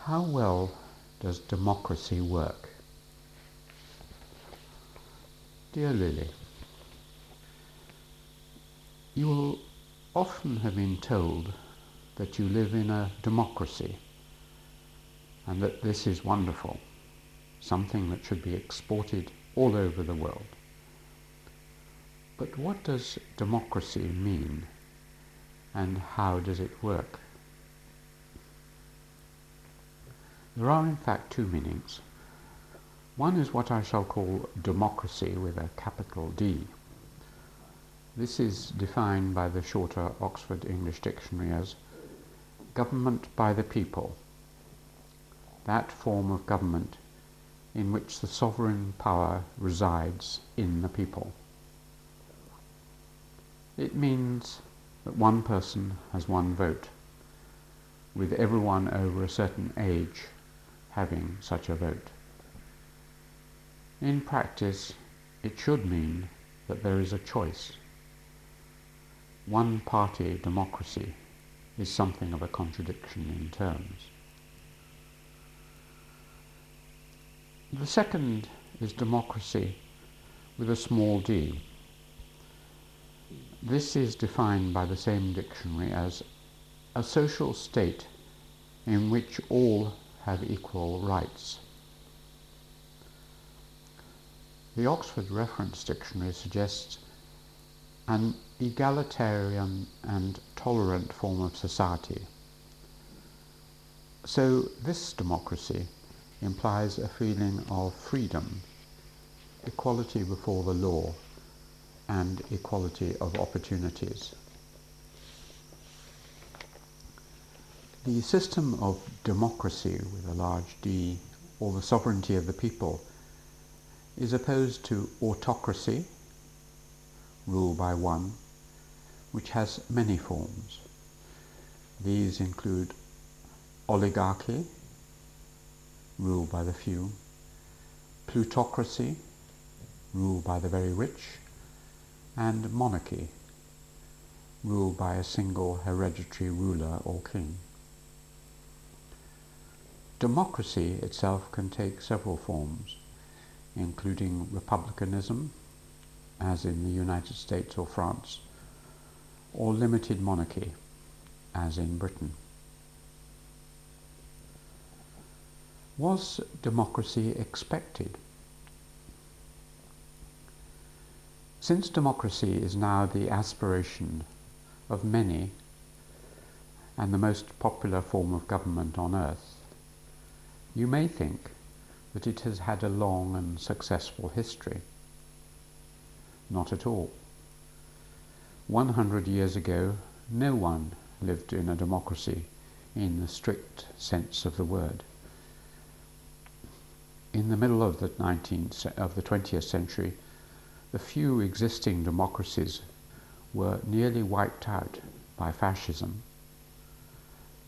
How well does democracy work? Dear Lily, you will often have been told that you live in a democracy and that this is wonderful, something that should be exported all over the world. But what does democracy mean and how does it work? There are in fact two meanings. One is what I shall call democracy with a capital D. This is defined by the shorter Oxford English Dictionary as government by the people, that form of government in which the sovereign power resides in the people. It means that one person has one vote, with everyone over a certain age having such a vote. In practice, it should mean that there is a choice. One-party democracy is something of a contradiction in terms. The second is democracy with a small d. This is defined by the same dictionary as a social state in which all have equal rights. The Oxford Reference Dictionary suggests an egalitarian and tolerant form of society. So this democracy implies a feeling of freedom, equality before the law, and equality of opportunities. The system of democracy with a large D, or the sovereignty of the people, is opposed to autocracy, rule by one, which has many forms. These include oligarchy, rule by the few, plutocracy, rule by the very rich, and monarchy, rule by a single hereditary ruler or king. Democracy itself can take several forms, including republicanism, as in the United States or France, or limited monarchy, as in Britain. Was democracy expected? Since democracy is now the aspiration of many and the most popular form of government on earth, you may think that it has had a long and successful history. Not at all. 100 years ago, no one lived in a democracy in the strict sense of the word. In the middle of the 20th century, the few existing democracies were nearly wiped out by fascism,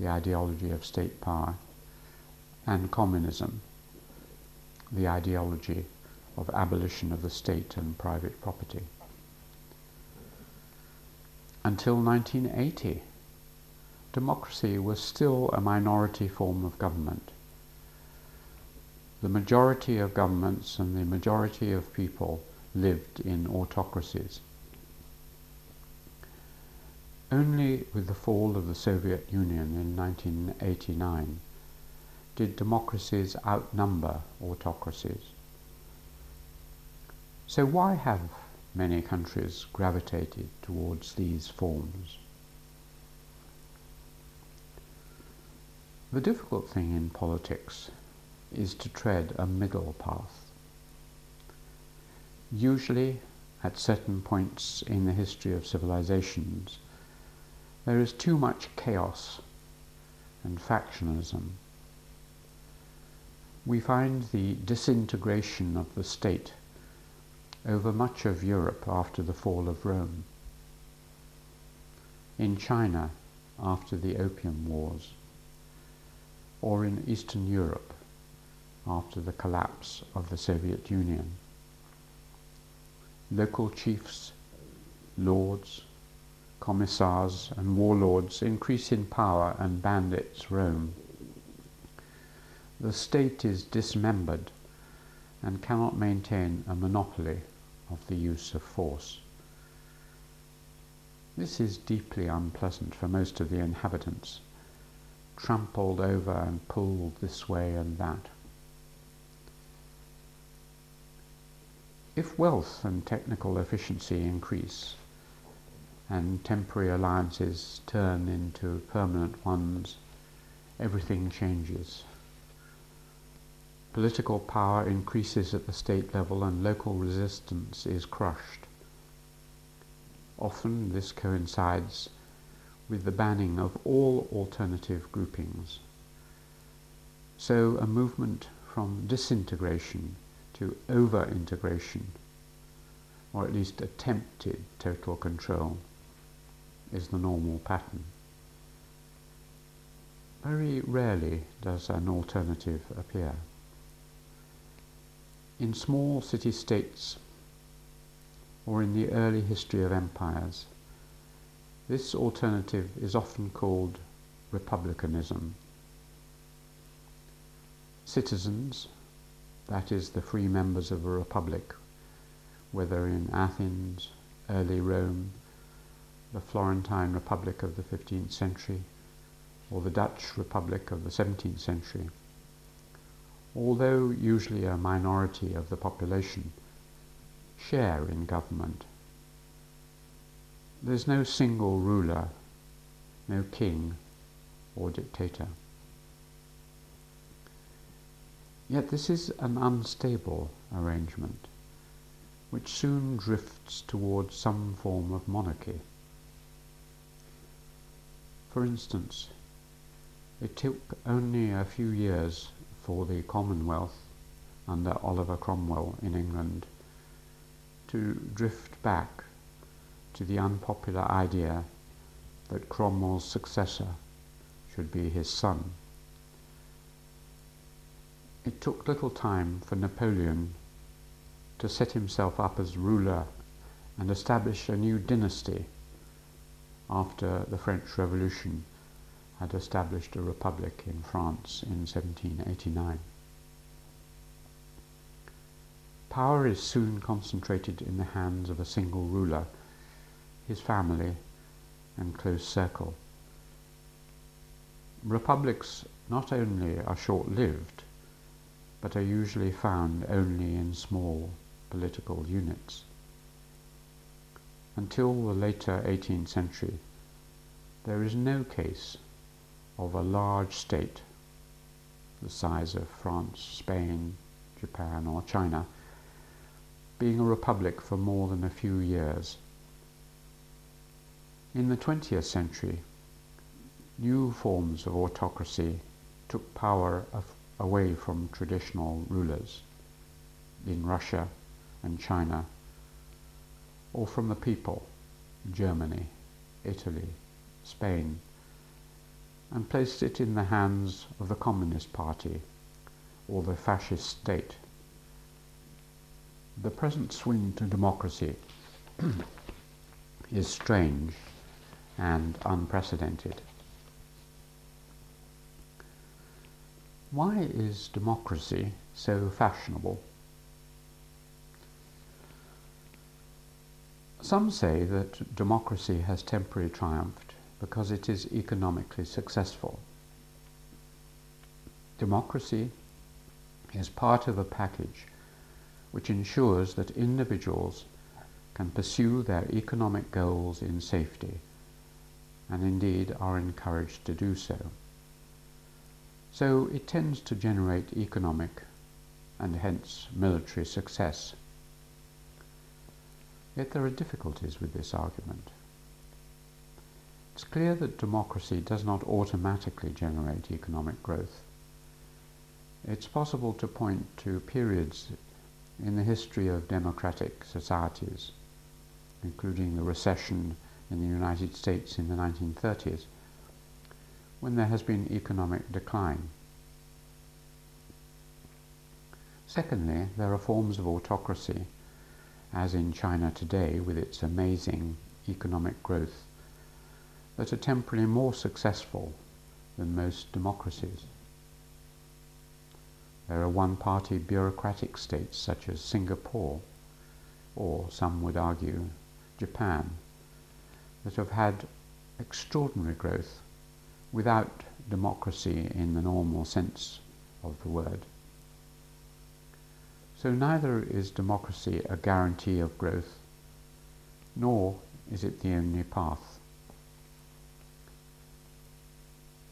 the ideology of state power, and communism, the ideology of abolition of the state and private property. Until 1980, democracy was still a minority form of government. The majority of governments and the majority of people lived in autocracies. Only with the fall of the Soviet Union in 1989 did democracies outnumber autocracies. So why have many countries gravitated towards these forms? The difficult thing in politics is to tread a middle path. Usually, at certain points in the history of civilizations, there is too much chaos and factionalism. We find the disintegration of the state over much of Europe after the fall of Rome, in China after the Opium Wars, or in Eastern Europe after the collapse of the Soviet Union. Local chiefs, lords, commissars and warlords increase in power and bandits roam. the state is dismembered and cannot maintain a monopoly of the use of force. This is deeply unpleasant for most of the inhabitants, trampled over and pulled this way and that. If wealth and technical efficiency increase, and temporary alliances turn into permanent ones, everything changes. Political power increases at the state level and local resistance is crushed. Often this coincides with the banning of all alternative groupings. So a movement from disintegration to over-integration, or at least attempted total control, is the normal pattern. Very rarely does an alternative appear. In small city-states, or in the early history of empires, this alternative is often called republicanism. Citizens, that is, the free members of a republic, whether in Athens, early Rome, the Florentine Republic of the 15th century, or the Dutch Republic of the 17th century, although usually a minority of the population, share in government. There's no single ruler, no king or dictator. Yet this is an unstable arrangement, which soon drifts towards some form of monarchy. For instance, it took only a few years for the Commonwealth under Oliver Cromwell in England to drift back to the unpopular idea that Cromwell's successor should be his son. It took little time for Napoleon to set himself up as ruler and establish a new dynasty after the French Revolution had established a republic in France in 1789. Power is soon concentrated in the hands of a single ruler, his family and close circle. Republics not only are short-lived, but are usually found only in small political units. Until the later 18th century, there is no case of a large state, the size of France, Spain, Japan or China, being a republic for more than a few years. In the 20th century, new forms of autocracy took power away from traditional rulers in Russia and China, or from the people, Germany, Italy, Spain, and placed it in the hands of the Communist Party or the fascist state. The present swing to democracy is strange and unprecedented. Why is democracy so fashionable? Some say that democracy has temporarily triumphed because it is economically successful. Democracy is part of a package which ensures that individuals can pursue their economic goals in safety, and indeed are encouraged to do so. So it tends to generate economic and hence military success. Yet there are difficulties with this argument. It's clear that democracy does not automatically generate economic growth. It's possible to point to periods in the history of democratic societies, including the recession in the United States in the 1930s, when there has been economic decline. Secondly, there are forms of autocracy, as in China today with its amazing economic growth, that are temporarily more successful than most democracies. There are one-party bureaucratic states such as Singapore, or some would argue Japan, that have had extraordinary growth without democracy in the normal sense of the word. So neither is democracy a guarantee of growth, nor is it the only path.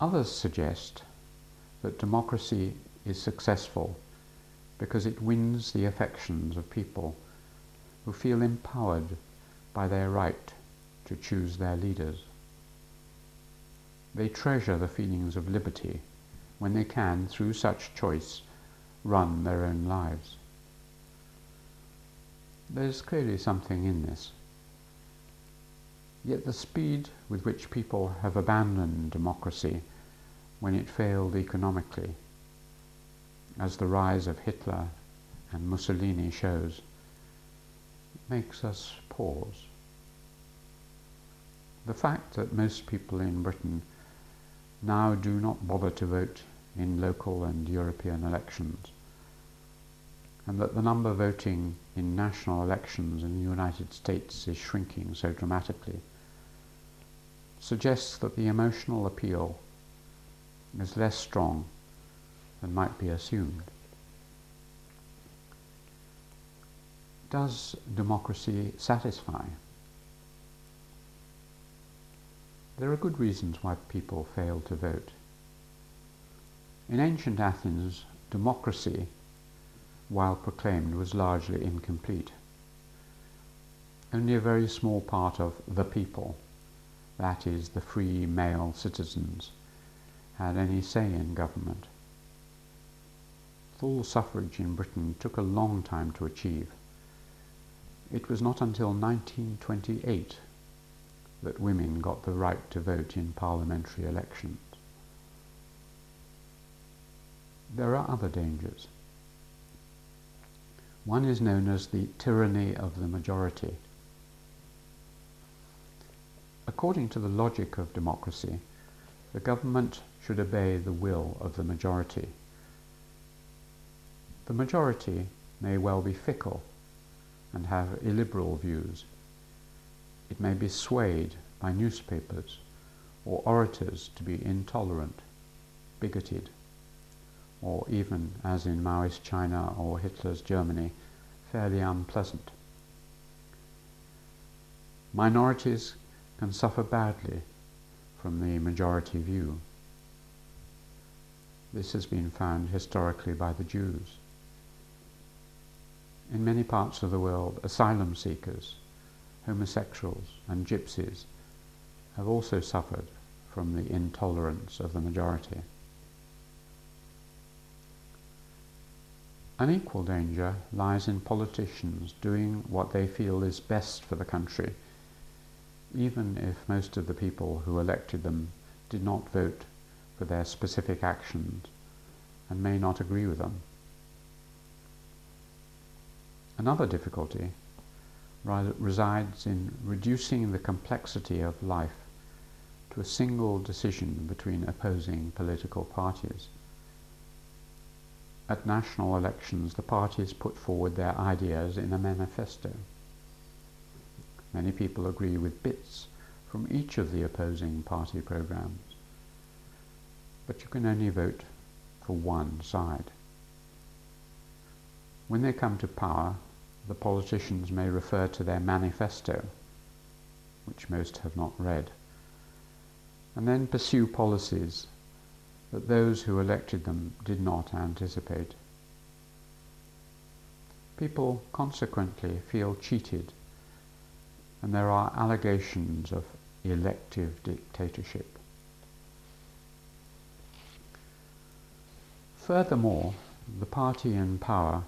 Others suggest that democracy is successful because it wins the affections of people who feel empowered by their right to choose their leaders. They treasure the feelings of liberty when they can, through such choice, run their own lives. There's clearly something in this. Yet the speed with which people have abandoned democracy when it failed economically, as the rise of Hitler and Mussolini shows, makes us pause. The fact that most people in Britain now do not bother to vote in local and European elections, and that the number voting in national elections in the United States is shrinking so dramatically, suggests that the emotional appeal is less strong than might be assumed. Does democracy satisfy? There are good reasons why people fail to vote. In ancient Athens, democracy, while proclaimed, was largely incomplete. Only a very small part of the people, that is, the free male citizens, had any say in government. Full suffrage in Britain took a long time to achieve. It was not until 1928 that women got the right to vote in parliamentary elections. There are other dangers. One is known as the tyranny of the majority. According to the logic of democracy, the government should obey the will of the majority. The majority may well be fickle and have illiberal views. It may be swayed by newspapers or orators to be intolerant, bigoted, or even, as in Maoist China or Hitler's Germany, fairly unpleasant. Minorities can suffer badly from the majority view. This has been found historically by the Jews. In many parts of the world, asylum seekers, homosexuals and gypsies have also suffered from the intolerance of the majority. An equal danger lies in politicians doing what they feel is best for the country, even if most of the people who elected them did not vote for their specific actions and may not agree with them. Another difficulty resides in reducing the complexity of life to a single decision between opposing political parties. At national elections, the parties put forward their ideas in a manifesto. Many people agree with bits from each of the opposing party programs, but you can only vote for one side. When they come to power, the politicians may refer to their manifesto, which most have not read, and then pursue policies that those who elected them did not anticipate. People consequently feel cheated, and there are allegations of elective dictatorship. Furthermore, the party in power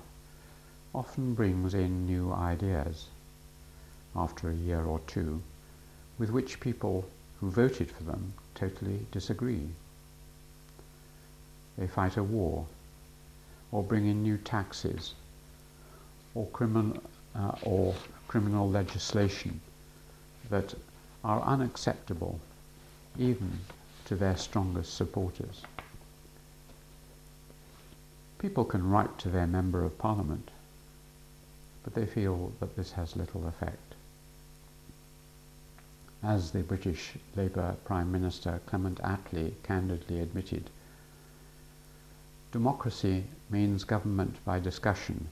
often brings in new ideas, after a year or two, with which people who voted for them totally disagree. They fight a war, or bring in new taxes, or criminal legislation that are unacceptable even to their strongest supporters. People can write to their Member of Parliament, but they feel that this has little effect. As the British Labour Prime Minister Clement Attlee candidly admitted, democracy means government by discussion,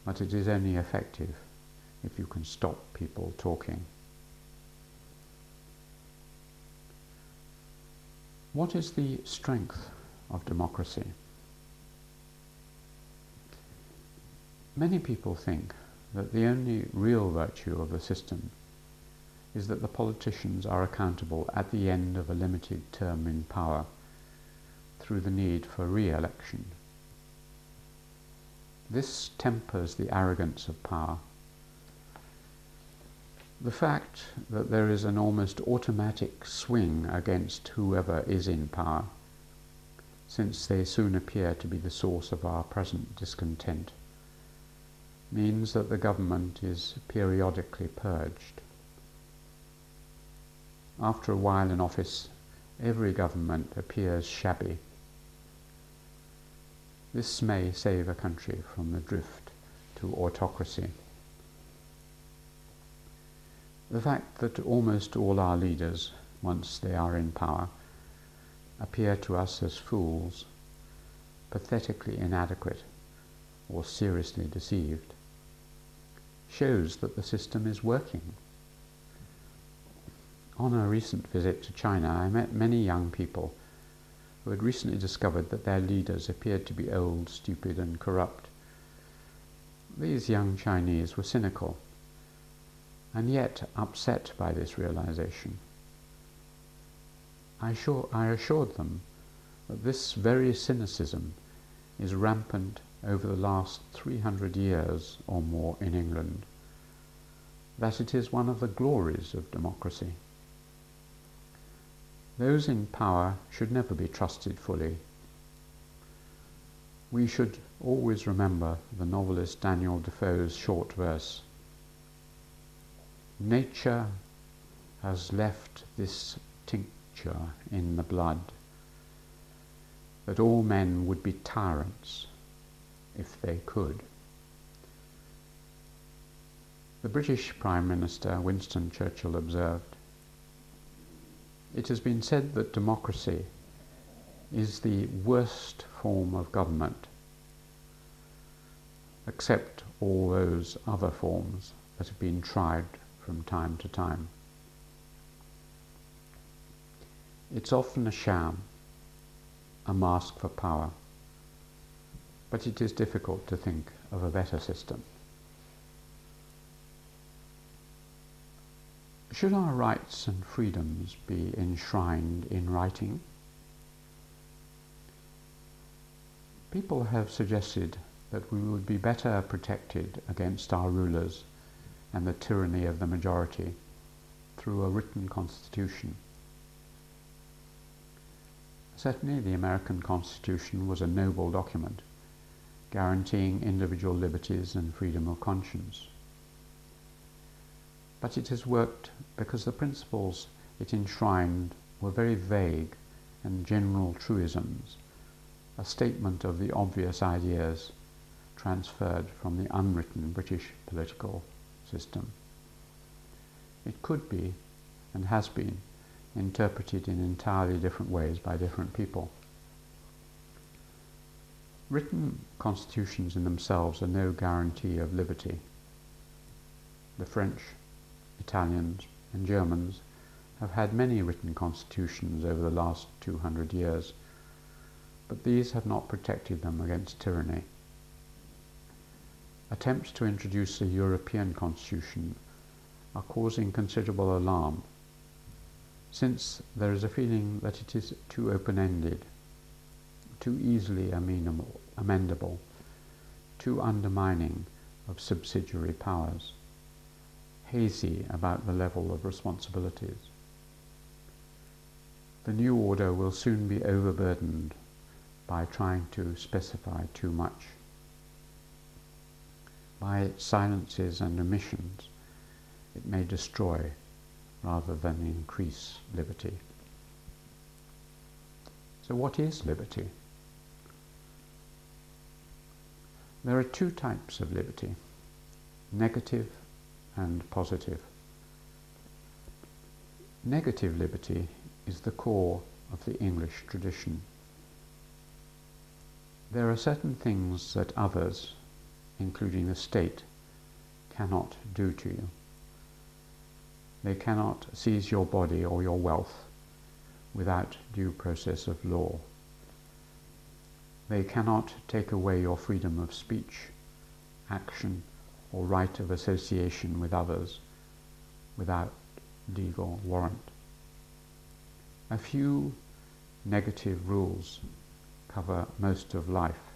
but it is only effective if you can stop people talking. What is the strength of democracy? Many people think that the only real virtue of the system is that the politicians are accountable at the end of a limited term in power through the need for re-election. This tempers the arrogance of power. The fact that there is an almost automatic swing against whoever is in power, since they soon appear to be the source of our present discontent, means that the government is periodically purged. After a while in office, every government appears shabby. This may save a country from the drift to autocracy. The fact that almost all our leaders, once they are in power, appear to us as fools, pathetically inadequate, or seriously deceived, shows that the system is working. On a recent visit to China, I met many young people who had recently discovered that their leaders appeared to be old, stupid, and corrupt. These young Chinese were cynical, and yet upset by this realization. I assured them that this very cynicism is rampant over the last 300 years or more in England, that it is one of the glories of democracy. Those in power should never be trusted fully. We should always remember the novelist Daniel Defoe's short verse, "Nature has left this tincture in the blood, that all men would be tyrants if they could." The British Prime Minister Winston Churchill observed, "It has been said that democracy is the worst form of government, except all those other forms that have been tried from time to time. It's often a sham, a mask for power, but it is difficult to think of a better system." Should our rights and freedoms be enshrined in writing? People have suggested that we would be better protected against our rulers and the tyranny of the majority through a written constitution. Certainly the American Constitution was a noble document, guaranteeing individual liberties and freedom of conscience. But it has worked because the principles it enshrined were very vague and general truisms, a statement of the obvious ideas transferred from the unwritten British political system. It could be, and has been, interpreted in entirely different ways by different people. Written constitutions in themselves are no guarantee of liberty. The French, Italians, and Germans have had many written constitutions over the last 200 years, but these have not protected them against tyranny. Attempts to introduce a European constitution are causing considerable alarm, since there is a feeling that it is too open-ended, too easily amendable, too undermining of subsidiary powers, hazy about the level of responsibilities. The new order will soon be overburdened by trying to specify too much. By its silences and omissions, it may destroy rather than increase liberty. So what is liberty? There are two types of liberty, negative and positive. Negative liberty is the core of the English tradition. There are certain things that others, including the state, cannot do to you. They cannot seize your body or your wealth without due process of law. They cannot take away your freedom of speech, action, or right of association with others without legal warrant. A few negative rules cover most of life.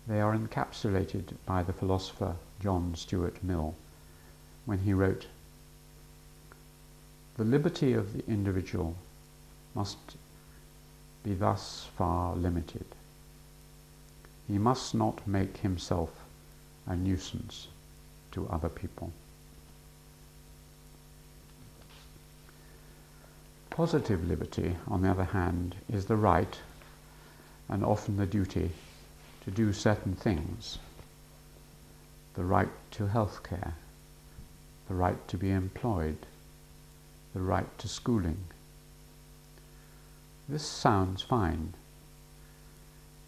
They are encapsulated by the philosopher John Stuart Mill when he wrote, "The liberty of the individual must be thus far limited. He must not make himself a nuisance to other people." Positive liberty, on the other hand, is the right, and often the duty, to do certain things. The right to health care, the right to be employed, the right to schooling. This sounds fine,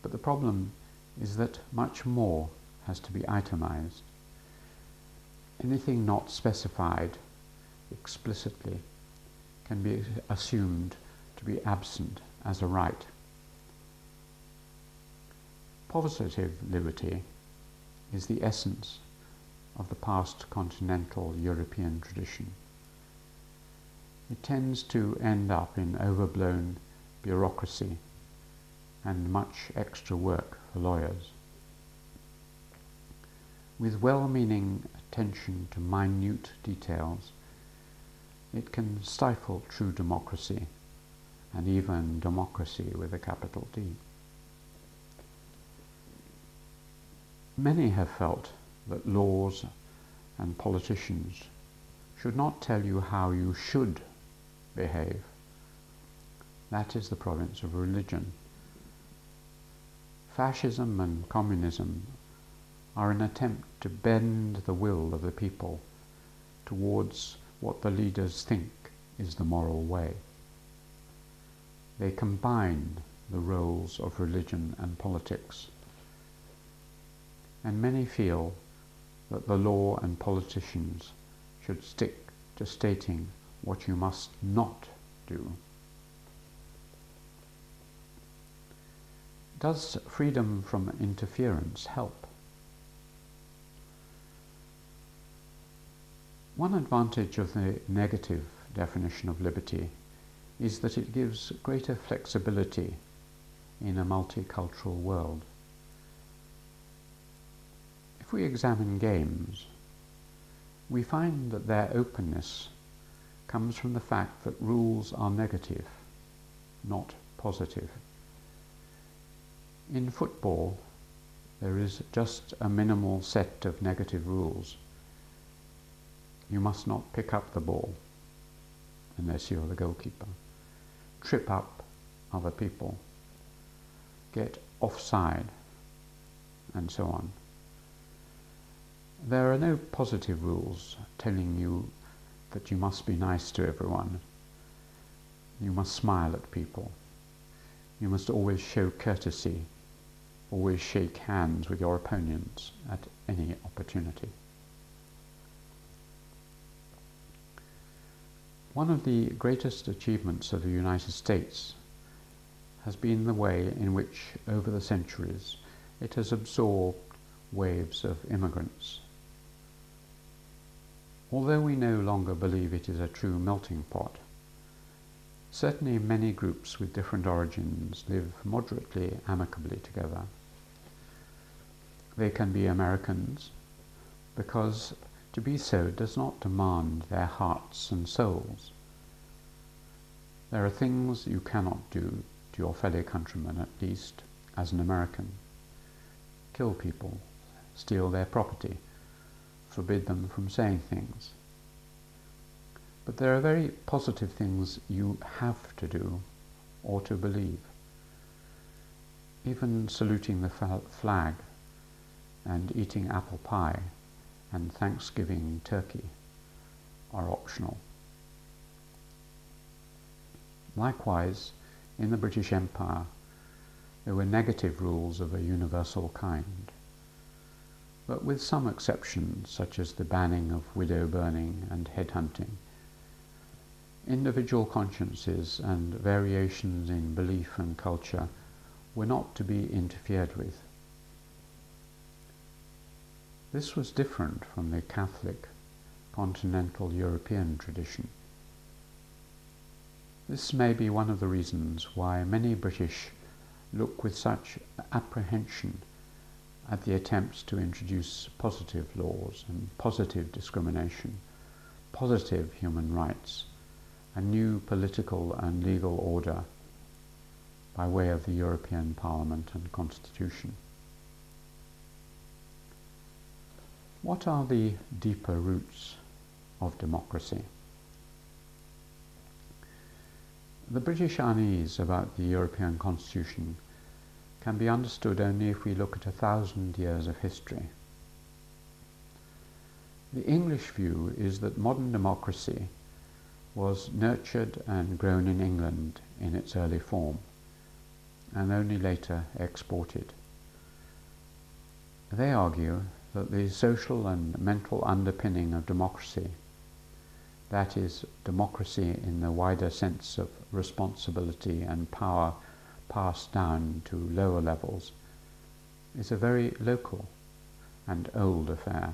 but the problem is that much more has to be itemized. Anything not specified explicitly can be assumed to be absent as a right. Positive liberty is the essence of the past continental European tradition. It tends to end up in overblown bureaucracy and much extra work for lawyers. With well-meaning attention to minute details, it can stifle true democracy, and even democracy with a capital D. Many have felt that laws and politicians should not tell you how you should behave. That is the province of religion. Fascism and communism are an attempt to bend the will of the people towards what the leaders think is the moral way. They combine the roles of religion and politics, and many feel that the law and politicians should stick to stating what you must not do. Does freedom from interference help? One advantage of the negative definition of liberty is that it gives greater flexibility in a multicultural world. If we examine games, we find that their openness comes from the fact that rules are negative, not positive. In football, there is just a minimal set of negative rules. You must not pick up the ball unless you're the goalkeeper, trip up other people, get offside, and so on. There are no positive rules telling you that you must be nice to everyone. You must smile at people. You must always show courtesy, always shake hands with your opponents at any opportunity. One of the greatest achievements of the United States has been the way in which, over the centuries, it has absorbed waves of immigrants. Although we no longer believe it is a true melting pot, certainly many groups with different origins live moderately amicably together. They can be Americans because to be so does not demand their hearts and souls. There are things you cannot do to your fellow countrymen, at least as an American. Kill people, steal their property, forbid them from saying things. But there are very positive things you have to do or to believe. Even saluting the flag and eating apple pie and Thanksgiving turkey are optional. Likewise, in the British Empire, there were negative rules of a universal kind, but with some exceptions, such as the banning of widow burning and headhunting. Individual consciences and variations in belief and culture were not to be interfered with. This was different from the Catholic continental European tradition. This may be one of the reasons why many British look with such apprehension at the attempts to introduce positive laws and positive discrimination, positive human rights, a new political and legal order by way of the European Parliament and Constitution. What are the deeper roots of democracy? The British unease about the European Constitution can be understood only if we look at 1,000 years of history. The English view is that modern democracy was nurtured and grown in England in its early form, and only later exported. They argue that the social and mental underpinning of democracy, that is, democracy in the wider sense of responsibility and power passed down to lower levels, is a very local and old affair.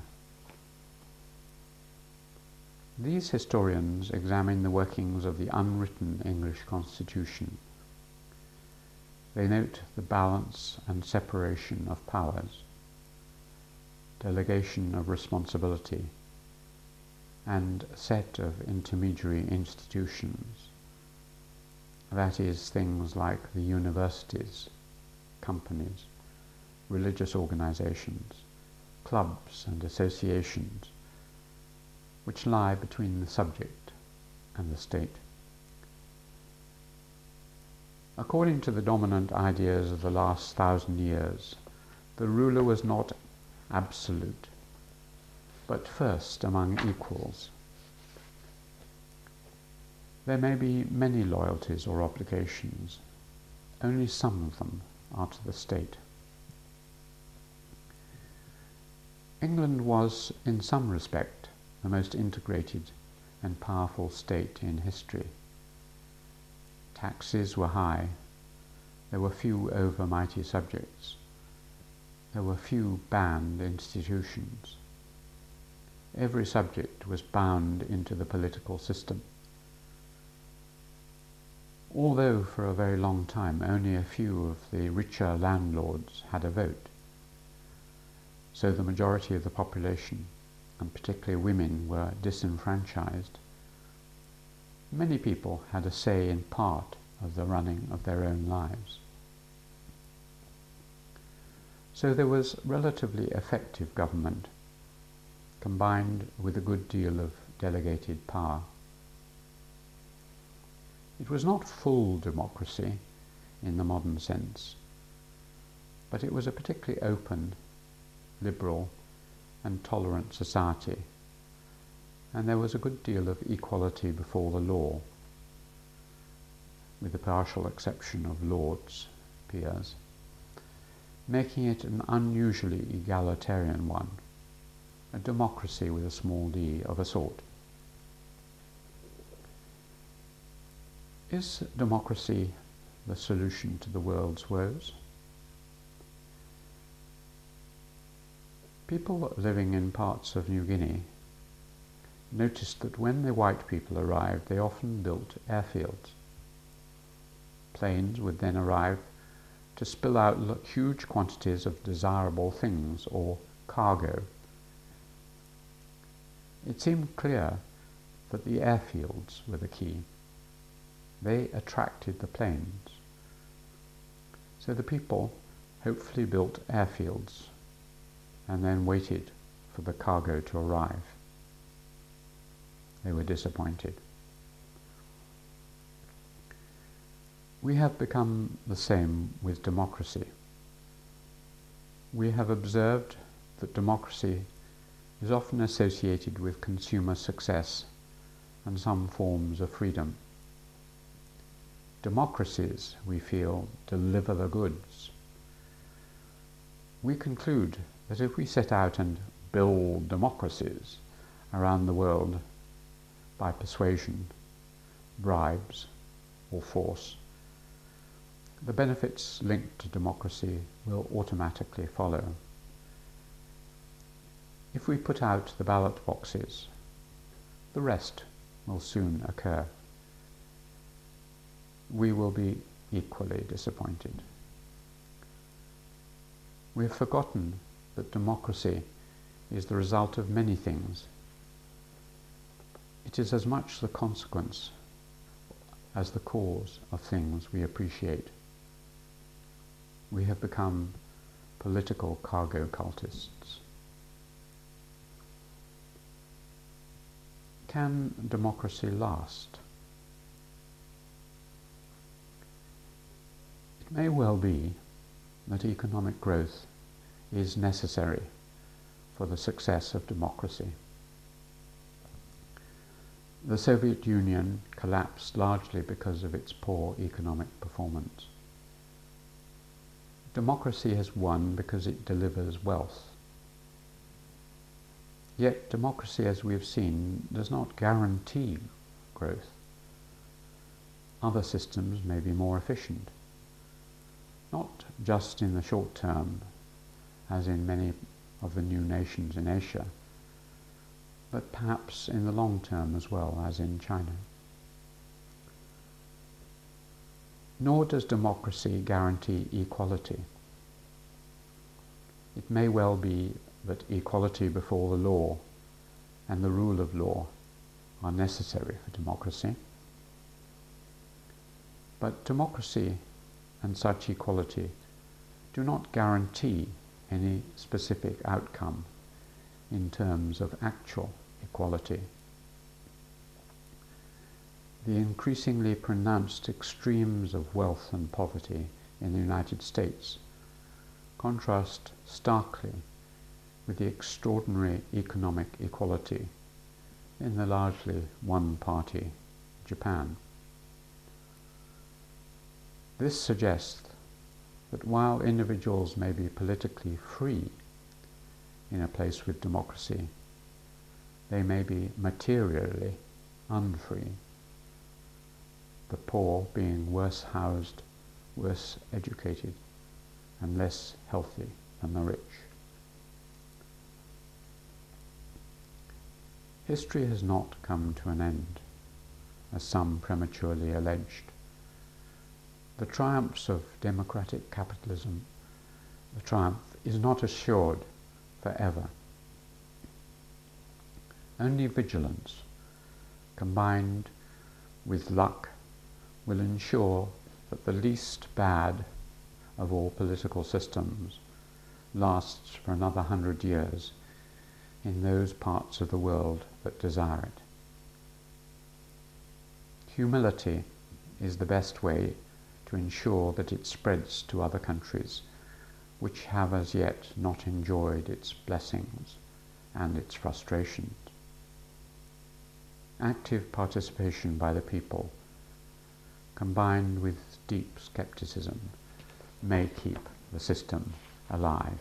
These historians examine the workings of the unwritten English Constitution. They note the balance and separation of powers, delegation of responsibility, and set of intermediary institutions, that is, things like the universities, companies, religious organizations, clubs and associations, which lie between the subject and the state. According to the dominant ideas of the last 1,000 years, the ruler was not absolute, but first among equals. There may be many loyalties or obligations, only some of them are to the state. England was, in some respect, the most integrated and powerful state in history. Taxes were high, there were few over-mighty subjects, there were few banned institutions. Every subject was bound into the political system. Although for a very long time only a few of the richer landlords had a vote, so the majority of the population, and particularly women, were disenfranchised, many people had a say in part of the running of their own lives. So there was relatively effective government, combined with a good deal of delegated power. It was not full democracy in the modern sense, but it was a particularly open, liberal and tolerant society, and there was a good deal of equality before the law, with the partial exception of lords, peers, making it an unusually egalitarian one, a democracy with a small d of a sort. Is democracy the solution to the world's woes? People living in parts of New Guinea noticed that when the white people arrived, they often built airfields. Planes would then arrive to spill out huge quantities of desirable things, or cargo. It seemed clear that the airfields were the key. They attracted the planes. So the people hopefully built airfields and then waited for the cargo to arrive. They were disappointed. We have become the same with democracy. We have observed that democracy is often associated with consumer success and some forms of freedom. Democracies, we feel, deliver the goods. We conclude that if we set out and build democracies around the world by persuasion, bribes, or force, the benefits linked to democracy will automatically follow. If we put out the ballot boxes, the rest will soon occur. We will be equally disappointed. We have forgotten that democracy is the result of many things. It is as much the consequence as the cause of things we appreciate. We have become political cargo cultists. Can democracy last? It may well be that economic growth is necessary for the success of democracy. The Soviet Union collapsed largely because of its poor economic performance. Democracy has won because it delivers wealth. Yet democracy, as we have seen, does not guarantee growth. Other systems may be more efficient, not just in the short term, as in many of the new nations in Asia, but perhaps in the long term as well, as in China. Nor does democracy guarantee equality. It may well be that equality before the law and the rule of law are necessary for democracy. But democracy and such equality do not guarantee any specific outcome in terms of actual equality. The increasingly pronounced extremes of wealth and poverty in the United States contrast starkly with the extraordinary economic equality in the largely one-party Japan. This suggests that while individuals may be politically free in a place with democracy, they may be materially unfree, the poor being worse housed, worse educated, and less healthy than the rich. History has not come to an end, as some prematurely alleged. The triumphs of democratic capitalism, the triumph is not assured forever. Only vigilance, combined with luck, will ensure that the least bad of all political systems lasts for another 100 years in those parts of the world that desire it. Humility is the best way to ensure that it spreads to other countries which have as yet not enjoyed its blessings and its frustrations. Active participation by the people, combined with deep skepticism, may keep the system alive.